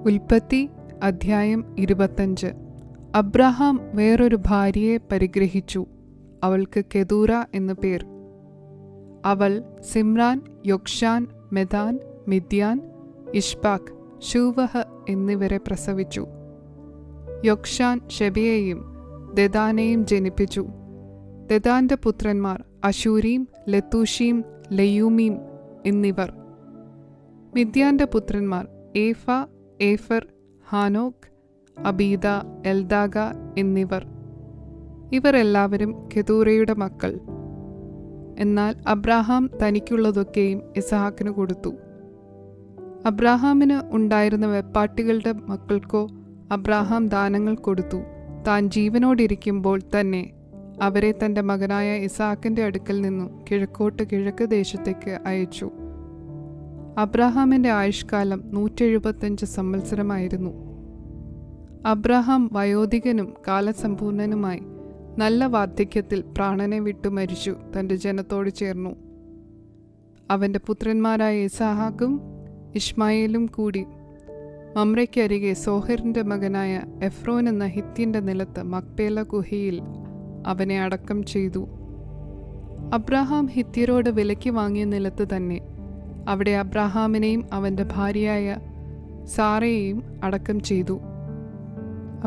ഉൽപ്പത്തി അധ്യായം 25. അബ്രാഹാം വേറൊരു ഭാര്യയെ പരിഗ്രഹിച്ചു. അവൾക്ക് കെതൂറ എന്നു പേർ. അവൾ സിമ്രാൻ, യൊക്ഷാൻ, മെദാൻ, മിദ്യാൻ, ഇഷ്ബാക്ക്, ശൂവഹ് എന്നിവരെ പ്രസവിച്ചു. യൊക്ഷാൻ ഷെബയെയും ദെദാനെയും ജനിപ്പിച്ചു. ദെദാന്റെ പുത്രന്മാർ അശൂരീം, ലത്തൂഷീം, ലയൂമീം എന്നിവർ. മിദ്യാന്റെ പുത്രന്മാർ ഏഫ, ഏഫർ, ഹാനോക്ക്, അബീദ, എൽദാഗ എന്നിവർ. ഇവർ എല്ലാവരും കെതൂറയുടെ മക്കൾ. എന്നാൽ അബ്രാഹാം തനിക്കുള്ളതൊക്കെയും ഇസഹാക്കിന് കൊടുത്തു. അബ്രാഹാമിന് ഉണ്ടായിരുന്ന വെപ്പാട്ടികളുടെ മക്കൾക്കോ അബ്രാഹാം ദാനങ്ങൾ കൊടുത്തു. താൻ ജീവനോടിരിക്കുമ്പോൾ തന്നെ അവരെ തൻ്റെ മകനായ ഇസഹാക്കിൻ്റെ അടുക്കൽ നിന്നും കിഴക്ക് ദേശത്തേക്ക് അയച്ചു. അബ്രാഹാമിൻ്റെ ആയുഷ്കാലം 175 സംവത്സരമായിരുന്നു. അബ്രാഹാം വയോധികനും കാലസമ്പൂർണനുമായി നല്ല വാർദ്ധക്യത്തിൽ പ്രാണനെ വിട്ടു മരിച്ചു തൻ്റെ ജനത്തോട് ചേർന്നു. അവൻ്റെ പുത്രന്മാരായ ഇസഹാക്കും ഇഷ്മായേലും കൂടി മമ്രയ്ക്കരികെ സോഹറിൻ്റെ മകനായ എഫ്രോൻ എന്ന ഹിത്യൻ്റെ നിലത്ത് മക്പേല ഗുഹയിൽ അവനെ അടക്കം ചെയ്തു. അബ്രാഹാം ഹിത്യരോട് വിലയ്ക്ക് വാങ്ങിയ നിലത്ത് തന്നെ അവിടെ അബ്രാഹാമിനെയും അവൻ്റെ ഭാര്യയായ സാറയെയും അടക്കം ചെയ്തു.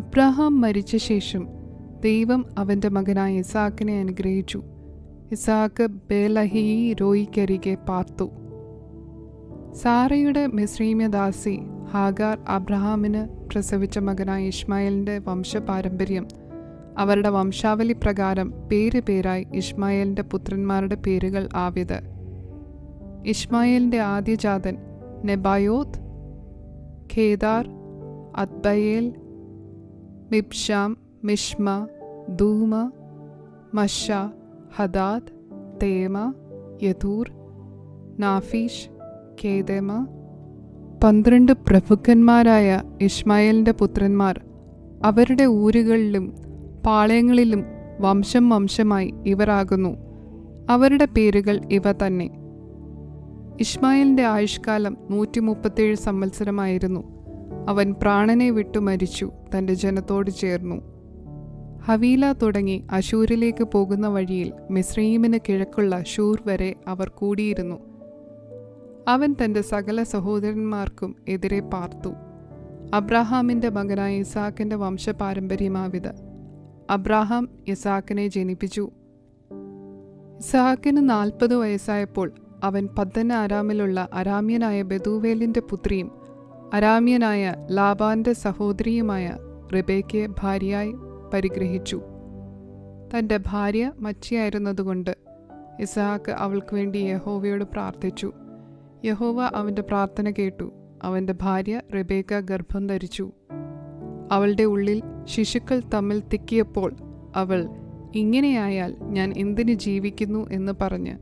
അബ്രാഹാം മരിച്ച ശേഷം ദൈവം അവൻ്റെ മകനായ ഇസഹാക്കിനെ അനുഗ്രഹിച്ചു. ഇസഹാക്ക് ബേലഹീ രോയിക്കരികെ പാർത്തു. സാറയുടെ മിസ്രയീമ്യദാസി ഹാഗാർ അബ്രാഹാമിന് പ്രസവിച്ച മകനായ ഇഷ്മായേലിൻ്റെ വംശപാരമ്പര്യം അവരുടെ വംശാവലി പ്രകാരം പേരായി ഇഷ്മായേലിൻ്റെ പുത്രന്മാരുടെ പേരുകൾ ആവിത്. ഇഷ്മായേലിൻ്റെ ആദ്യജാതൻ നെബായോത്ത്, ഖേദാർ, അദ്ബയേൽ, മിബ്ഷാം, മിഷ്മ, ദൂമ, മഷ, ഹദാദ്, തേമ, യഥൂർ, നാഫീഷ്, കേദേമ. 12 പ്രഭുക്കന്മാരായ ഇഷ്മായേലിൻ്റെ പുത്രന്മാർ അവരുടെ ഊരുകളിലും പാളയങ്ങളിലും വംശമായി ഇവരാകുന്നു. അവരുടെ പേരുകൾ ഇവ തന്നെ. ഇഷ്മായേലിൻ്റെ ആയുഷ്കാലം 137 സംവത്സരമായിരുന്നു. അവൻ പ്രാണനെ വിട്ടു മരിച്ചു തൻ്റെ ജനത്തോട് ചേർന്നു. ഹവീല തുടങ്ങി അശൂരിലേക്ക് പോകുന്ന വഴിയിൽ മിസ്രയീമിന് കിഴക്കുള്ള ഷൂർ വരെ അവർ കൂടിയിരുന്നു. അവൻ തൻ്റെ സകല സഹോദരന്മാർക്കും എതിരെ പാർത്തു. അബ്രാഹാമിൻ്റെ മകനായ ഇസഹാക്കിൻ്റെ വംശപാരമ്പര്യമാവിത്. അബ്രാഹാം ഇസഹാക്കിനെ ജനിപ്പിച്ചു. ഇസഹാക്കിന് 40 വയസ്സായപ്പോൾ അവൻ പദ്ദൻ അരാമിലുള്ള അരാമ്യനായ ബെതൂവേലിൻ്റെ പുത്രിയും അരാമ്യനായ ലാബാന്റെ സഹോദരിയുമായ റിബേക്കയെ ഭാര്യയായി പരിഗ്രഹിച്ചു. തൻ്റെ ഭാര്യ മച്ചിയായിരുന്നതുകൊണ്ട് ഇസഹാക്ക് അവൾക്ക് വേണ്ടി യഹോവയോട് പ്രാർത്ഥിച്ചു. യഹോവ അവൻ്റെ പ്രാർത്ഥന കേട്ടു. അവൻ്റെ ഭാര്യ റിബേക്ക ഗർഭം ധരിച്ചു. അവളുടെ ഉള്ളിൽ ശിശുക്കൾ തമ്മിൽ തിക്കിയപ്പോൾ അവൾ, ഇങ്ങനെയായാൽ ഞാൻ എന്തിനു ജീവിക്കുന്നു എന്ന് പറഞ്ഞ്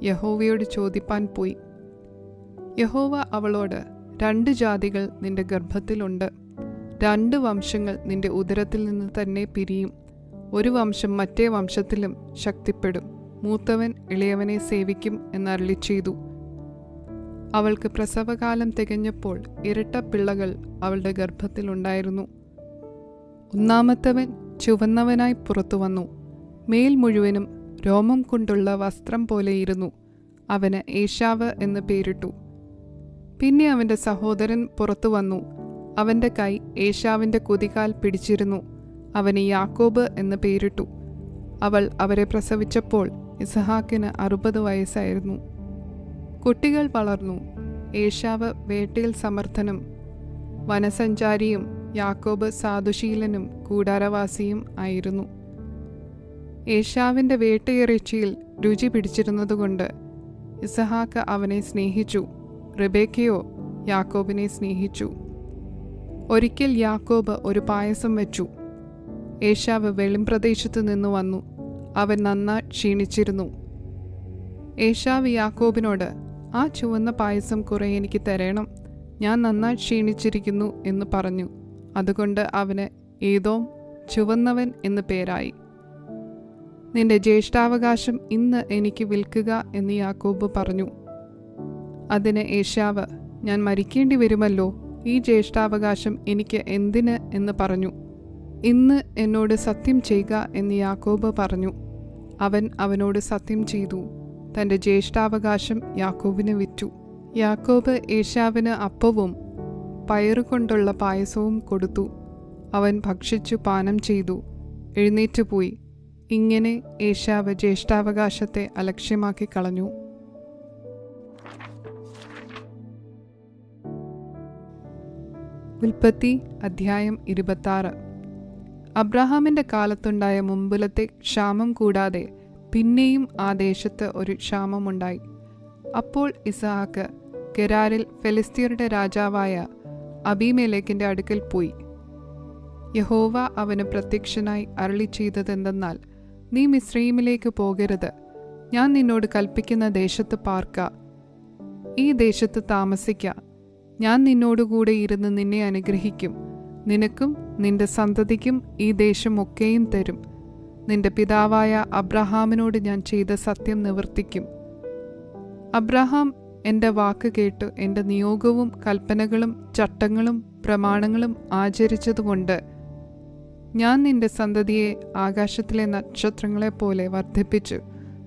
യഹോവയോട് ചോദിപ്പാൻ പോയി. യഹോവ അവളോട്, 2 ജാതികൾ നിന്റെ ഗർഭത്തിലുണ്ട്, 2 വംശങ്ങൾ നിന്റെ ഉദരത്തിൽ നിന്ന് തന്നെ പിരിയും, ഒരു വംശം മറ്റേ വംശത്തിലും ശക്തിപ്പെടും, മൂത്തവൻ ഇളയവനെ സേവിക്കും എന്നരുളി ചെയ്തു. അവൾക്ക് പ്രസവകാലം തികഞ്ഞപ്പോൾ ഇരട്ട പിള്ളകൾ അവളുടെ ഗർഭത്തിലുണ്ടായിരുന്നു. ഒന്നാമത്തവൻ ചുവന്നവനായി പുറത്തു വന്നു. മേൽ മുഴുവനും രോമം കൊണ്ടുള്ള വസ്ത്രം പോലെയിരുന്നു. അവന് ഏശാവ് എന്ന് പേരിട്ടു. പിന്നെ അവൻ്റെ സഹോദരൻ പുറത്തു വന്നു. അവൻ്റെ കൈ ഏശാവിൻ്റെ കുതികാൽ പിടിച്ചിരുന്നു. അവന് യാക്കോബ് എന്ന് പേരിട്ടു. അവൾ അവരെ പ്രസവിച്ചപ്പോൾ ഇസഹാക്കിന് 60 വയസ്സായിരുന്നു. കുട്ടികൾ വളർന്നു. ഏശാവ് വേട്ടയിൽ സമർത്ഥനും വനസഞ്ചാരിയും യാക്കോബ് സാധുശീലനും കൂടാരവാസിയും ആയിരുന്നു. ഏശാവിൻ്റെ വേട്ടയിറച്ചിയിൽ രുചി പിടിച്ചിരുന്നതുകൊണ്ട് ഇസഹാക്ക് അവനെ സ്നേഹിച്ചു. റിബേക്കയോ യാക്കോബിനെ സ്നേഹിച്ചു. ഒരിക്കൽ യാക്കോബ് ഒരു പായസം വെച്ചു. ഏശാവ് വെളിംപ്രദേശത്തു നിന്നു വന്നു. അവൻ നന്നായി ക്ഷീണിച്ചിരുന്നു. ഏശാവ് യാക്കോബിനോട്, ആ ചുവന്ന പായസം കുറെ എനിക്ക് തരണം, ഞാൻ നന്നായി ക്ഷീണിച്ചിരിക്കുന്നു എന്ന് പറഞ്ഞു. അതുകൊണ്ട് അവന് ഏദോം, ചുവന്നവൻ എന്ന് പേരായി. നിന്റെ ജ്യേഷ്ഠാവകാശം ഇന്ന് എനിക്ക് വിൽക്കുക എന്ന് യാക്കോബ് പറഞ്ഞു. അതിന് ഏശാവ്, ഞാൻ മരിക്കേണ്ടി വരുമല്ലോ, ഈ ജ്യേഷ്ഠാവകാശം എനിക്ക് എന്തിന് എന്ന് പറഞ്ഞു. ഇന്ന് എന്നോട് സത്യം ചെയ്യുക എന്ന് യാക്കോബ് പറഞ്ഞു. അവൻ അവനോട് സത്യം ചെയ്തു. തൻ്റെ ജ്യേഷ്ഠാവകാശം യാക്കോബിന് വിറ്റു. യാക്കോബ് ഏശാവിന് അപ്പവും പയറുകൊണ്ടുള്ള പായസവും കൊടുത്തു. അവൻ ഭക്ഷിച്ചു പാനം ചെയ്തു, എഴുന്നേറ്റുപോയി. ഇങ്ങനെ ഏശാവ് ജ്യേഷ്ഠാവകാശത്തെ അലക്ഷ്യമാക്കി കളഞ്ഞു. ഉൽപ്പത്തി അധ്യായം 26. അബ്രഹാമിൻ്റെ കാലത്തുണ്ടായ മുമ്പിലത്തെ ക്ഷാമം കൂടാതെ പിന്നെയും ആ ദേശത്ത് ഒരു ക്ഷാമമുണ്ടായി. അപ്പോൾ ഇസ്ഹാക്ക് ഗെരാരിൽ ഫെലിസ്ത്യരുടെ രാജാവായ അബീമേലെക്കിൻ്റെ അടുക്കൽ പോയി. യഹോവ അവന് പ്രത്യക്ഷനായി അരുളി ചെയ്തതെന്തെന്നാൽ, നീ മിസ്രയീമിലേക്ക് പോകരുത്. ഞാൻ നിന്നോട് കൽപ്പിക്കുന്ന ദേശത്ത് പാർക്ക, ഈ ദേശത്ത് താമസിക്ക. ഞാൻ നിന്നോടുകൂടെ ഇരുന്ന് നിന്നെ അനുഗ്രഹിക്കും. നിനക്കും നിന്റെ സന്തതിക്കും ഈ ദേശം ഒക്കെയും തരും. നിന്റെ പിതാവായ അബ്രഹാമിനോട് ഞാൻ ചെയ്ത സത്യം നിവർത്തിക്കും. അബ്രഹാം എൻ്റെ വാക്ക് കേട്ട് എൻ്റെ നിയോഗവും കൽപ്പനകളും ചട്ടങ്ങളും പ്രമാണങ്ങളും ആചരിച്ചതുകൊണ്ട് ഞാൻ നിന്റെ സന്തതിയെ ആകാശത്തിലെ നക്ഷത്രങ്ങളെപ്പോലെ വർദ്ധിപ്പിച്ചു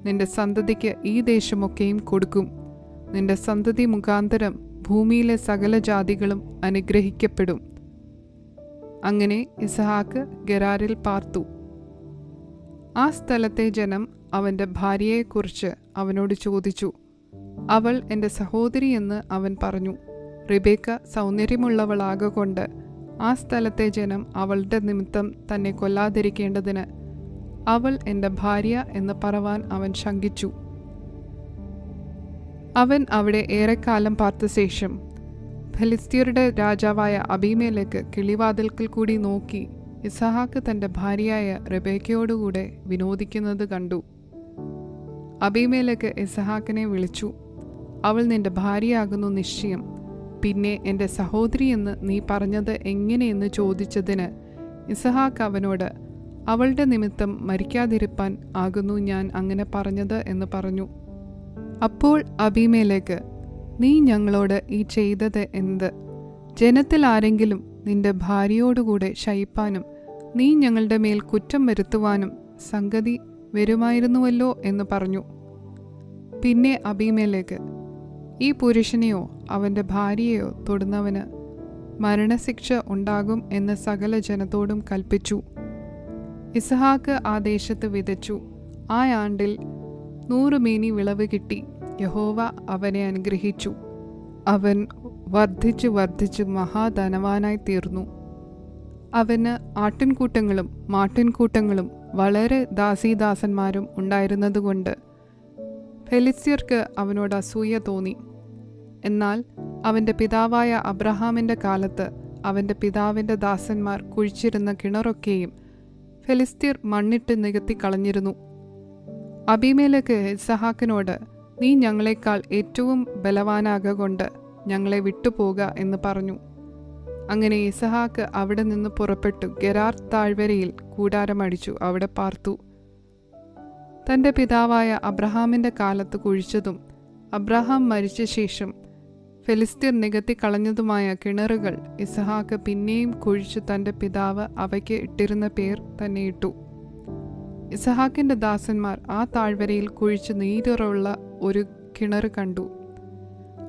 നിന്റെ സന്തതിക്ക് ഈ ദേശമൊക്കെയും കൊടുക്കും. നിന്റെ സന്തതി മുഖാന്തരം ഭൂമിയിലെ സകല ജാതികളും അനുഗ്രഹിക്കപ്പെടും. അങ്ങനെ ഇസ്ഹാക്ക് ഗെരാരിൽ പാർത്തു. ആ സ്ഥലത്തെ ജനം അവൻ്റെ ഭാര്യയെക്കുറിച്ച് അവനോട് ചോദിച്ചു. അവൾ എൻ്റെ സഹോദരി എന്ന് അവൻ പറഞ്ഞു. റിബേക്ക സൗന്ദര്യമുള്ളവളാകൊണ്ട് ആ സ്ഥലത്തെ ജനം അവളുടെ നിമിത്തം തന്നെ കൊല്ലാതിരിക്കേണ്ടതിന് അവൾ എൻ്റെ ഭാര്യ എന്ന് പറവാൻ അവൻ ശങ്കിച്ചു. അവൻ അവിടെ ഏറെക്കാലം പാർത്ത ശേഷം ഫെലിസ്ത്യരുടെ രാജാവായ അബീമേലെക്ക് കിളിവാതിൽക്കൽ കൂടി നോക്കി ഇസ്ഹാക്ക് തൻ്റെ ഭാര്യയായ റിബേക്കയോടുകൂടെ വിനോദിക്കുന്നത് കണ്ടു. അബീമേലെക്ക് ഇസ്ഹാക്കിനെ വിളിച്ചു. അവൾ നിന്റെ ഭാര്യയാകുന്നു നിശ്ചയം. പിന്നെ എൻ്റെ സഹോദരി എന്ന് നീ പറഞ്ഞത് എങ്ങനെയെന്ന് ചോദിച്ചതിന് ഇസ്ഹാക്ക് അവനോട്, അവളുടെ നിമിത്തം മരിക്കാതിരിപ്പാൻ ആകുന്നു ഞാൻ അങ്ങനെ പറഞ്ഞത് എന്ന് പറഞ്ഞു. അപ്പോൾ അബീമേലെക്ക്, നീ ഞങ്ങളോട് ഈ ചെയ്തത് എന്ത്? ജനത്തിൽ ആരെങ്കിലും നിന്റെ ഭാര്യയോടുകൂടെ ശയിപ്പാനും നീ ഞങ്ങളുടെ മേൽ കുറ്റം വരുത്തുവാനും സംഗതി വരുമായിരുന്നുവല്ലോ എന്ന് പറഞ്ഞു. പിന്നെ അബീമേലെക്ക്, ഈ പുരുഷനെയോ അവൻ്റെ ഭാര്യയെയോ തൊടുന്നവന് മരണശിക്ഷ ഉണ്ടാകും എന്ന് സകല ജനത്തോടും കൽപ്പിച്ചു. ഇസ്ഹാക്ക് ആ ദേശത്ത് വിതച്ചു. ആ ആണ്ടിൽ 100 മേനി വിളവ് കിട്ടി. യഹോവ അവനെ അനുഗ്രഹിച്ചു. അവൻ വർദ്ധിച്ചു വർദ്ധിച്ചു മഹാധനവാനായി തീർന്നു. അവന് ആട്ടിൻകൂട്ടങ്ങളും മാട്ടിൻകൂട്ടങ്ങളും വളരെ ദാസീദാസന്മാരും ഉണ്ടായിരുന്നതുകൊണ്ട് ഫെലിസ്ത്യർക്ക് അവനോട് അസൂയ തോന്നി. എന്നാൽ അവൻ്റെ പിതാവായ അബ്രഹാമിൻ്റെ കാലത്ത് അവൻ്റെ പിതാവിൻ്റെ ദാസന്മാർ കുഴിച്ചിരുന്ന കിണറൊക്കെയും ഫെലിസ്ത്യർ മണ്ണിട്ട് നികത്തി കളഞ്ഞിരുന്നു. അബീമേലെക്ക് ഇസ്ഹാക്കിനോട്, നീ ഞങ്ങളെക്കാൾ ഏറ്റവും ബലവാനാകൊണ്ട് ഞങ്ങളെ വിട്ടുപോക എന്ന് പറഞ്ഞു. അങ്ങനെ ഇസ്ഹാക്ക് അവിടെ നിന്ന് പുറപ്പെട്ടു ഗെരാർ താഴ്വരയിൽ കൂടാരമടിച്ചു അവിടെ പാർത്തു. തൻ്റെ പിതാവായ അബ്രഹാമിൻ്റെ കാലത്ത് കുഴിച്ചതും അബ്രഹാം മരിച്ച ശേഷം ഫെലിസ്ത്യർ നികത്തി കളഞ്ഞതുമായ കിണറുകൾ ഇസ്ഹാക്ക് പിന്നെയും കുഴിച്ചു തൻ്റെ പിതാവ് അവയ്ക്ക് ഇട്ടിരുന്ന പേർ തന്നെ ഇട്ടു. ഇസ്ഹാക്കിൻ്റെ ദാസന്മാർ ആ താഴ്വരയിൽ കുഴിച്ച് നീരുറവുള്ള ഒരു കിണർ കണ്ടു.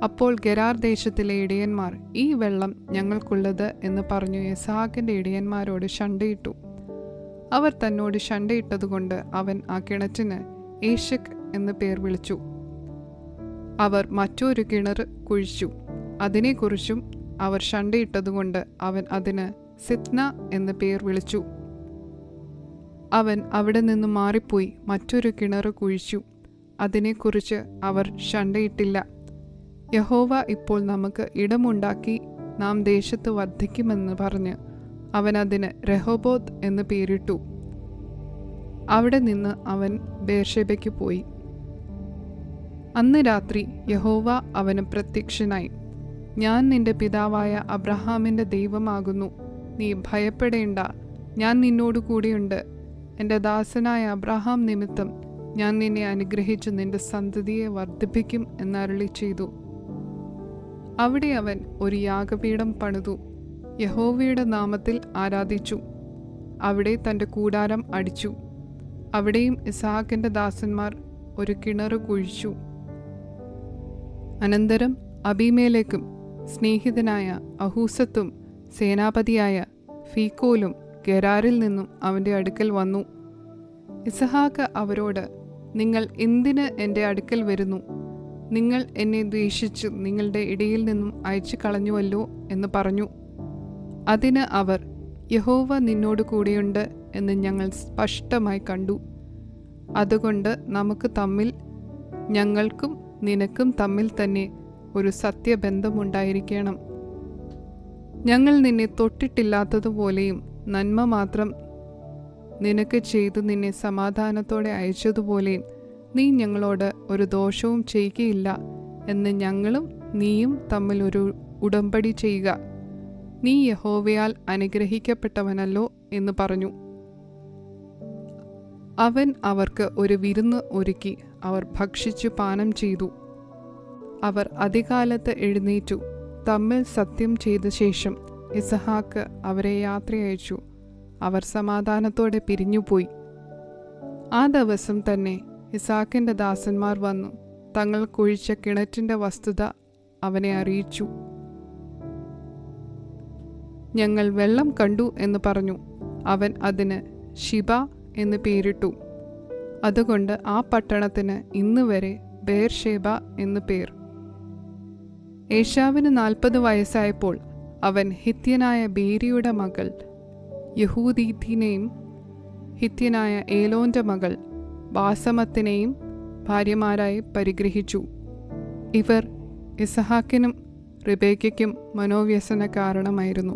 അപ്പോൾ ഗെരാർ ദേശത്തിലെ ഇടയന്മാർ, ഈ വെള്ളം ഞങ്ങൾക്കുള്ളത് എന്ന് പറഞ്ഞു ഇസ്ഹാക്കിൻ്റെ ഇടയന്മാരോട് ശണ്ടയിട്ടു. അവർ തന്നോട് ശണ്ടയിട്ടതുകൊണ്ട് അവൻ ആ കിണറ്റിന് ഏശക് എന്ന് പേർ വിളിച്ചു. അവർ മറ്റൊരു കിണർ കുഴിച്ചു. അതിനെക്കുറിച്ചും അവർ ശണ്ടയിട്ടതുകൊണ്ട് അവൻ അതിന് സിത്ന എന്ന് പേർ വിളിച്ചു. അവൻ അവിടെ നിന്ന് മാറിപ്പോയി മറ്റൊരു കിണർ കുഴിച്ചു. അതിനെക്കുറിച്ച് അവർ ശണ്ടയിട്ടില്ല. യഹോവ ഇപ്പോൾ നമുക്ക് ഇടമുണ്ടാക്കി നാം ദേശത്ത് വർദ്ധിക്കുമെന്ന് പറഞ്ഞ് അവൻ അതിന് രഹോബോത്ത് എന്ന് പേരിട്ടു. അവിടെ നിന്ന് അവൻ ബേർഷെബയ്ക്ക് പോയി. അന്ന് രാത്രി യഹോവ അവന് പ്രത്യക്ഷനായി, ഞാൻ നിന്റെ പിതാവായ അബ്രഹാമിൻ്റെ ദൈവമാകുന്നു. നീ ഭയപ്പെടേണ്ട, ഞാൻ നിന്നോടു കൂടിയുണ്ട്. എൻ്റെ ദാസനായ അബ്രഹാം നിമിത്തം ഞാൻ നിന്നെ അനുഗ്രഹിച്ച് നിന്റെ സന്തതിയെ വർദ്ധിപ്പിക്കും എന്നരുളി ചെയ്തു. അവിടെ അവൻ ഒരു യാഗപീഠം പണിതു, യഹോവയുടെ നാമത്തിൽ ആരാധിച്ചു. അവിടെ തൻ്റെ കൂടാരം അടിച്ചു. അവിടെയും ഇസ്ഹാക്കിൻ്റെ ദാസന്മാർ ഒരു കിണറ് കുഴിച്ചു. അനന്തരം അബീമേലെക്കും സ്നേഹിതനായ അഹൂസത്തും സേനാപതിയായ ഫീക്കോലും ഗെരാരിൽ നിന്നും അവൻ്റെ അടുക്കൽ വന്നു. ഇസ്ഹാക്ക് അവരോട്, നിങ്ങൾ എന്തിന് എൻ്റെ അടുക്കൽ വരുന്നു? നിങ്ങൾ എന്നെ ദ്വേഷിച്ചു നിങ്ങളുടെ ഇടയിൽ നിന്നും അയച്ചു കളഞ്ഞുവല്ലോ എന്ന് പറഞ്ഞു. അതിന് അവർ, യഹോവ നിന്നോട് കൂടെയുണ്ട് എന്ന് ഞങ്ങൾ സ്പഷ്ടമായി കണ്ടു. അതുകൊണ്ട് നമുക്ക് തമ്മിൽ, ഞങ്ങൾക്കും നിനക്കും തമ്മിൽ തന്നെ ഒരു സത്യബന്ധമുണ്ടായിരിക്കണം. ഞങ്ങൾ നിന്നെ തൊട്ടിട്ടില്ലാത്തതുപോലെയും നന്മ മാത്രം നിനക്ക് ചെയ്തു നിന്നെ സമാധാനത്തോടെ അയച്ചതുപോലെയും നീ ഞങ്ങളോട് ഒരു ദോഷവും ചെയ്യുകയില്ല എന്ന് ഞങ്ങളും നീയും തമ്മിൽ ഒരു ഉടമ്പടി ചെയ്യുക. നീ യഹോവയാൽ അനുഗ്രഹിക്കപ്പെട്ടവനല്ലോ എന്ന് പറഞ്ഞു. അവൻ അവർക്ക് ഒരു വിരുന്ന് ഒരുക്കി. അവർ ഭക്ഷിച്ചു പാനം ചെയ്തു. അവർ അതികാലത്ത് എഴുന്നേറ്റു തമ്മിൽ സത്യം ചെയ്ത ശേഷം ഇസ്ഹാക്ക് അവരെ യാത്രയയച്ചു. അവർ സമാധാനത്തോടെ പിരിഞ്ഞുപോയി. ആ ദിവസം തന്നെ ഇസ്ഹാക്കിൻ്റെ ദാസന്മാർ വന്നു തങ്ങൾ കുഴിച്ച കിണറ്റിൻ്റെ വസ്തുത അവനെ അറിയിച്ചു. ഞങ്ങൾ വെള്ളം കണ്ടു എന്ന് പറഞ്ഞു. അവൻ അതിന് ഷിബ എന്ന് പേരിട്ടു. അതുകൊണ്ട് ആ പട്ടണത്തിന് ഇന്ന് വരെ ബേർഷേബ എന്ന് പേർ. ഏശാവിന് 40 വയസ്സായപ്പോൾ അവൻ ഹിത്യനായ ബേരിയുടെ മകൾ യഹൂദീത്തിനെയും ഹിത്യനായ ഏലോന്റെ മകൾ ബാസമത്തിനെയും ഭാര്യമാരായി പരിഗ്രഹിച്ചു. ഇവർ ഇസ്ഹാക്കിനും റിബേക്കയ്ക്കും മനോവ്യസന കാരണമായിരുന്നു.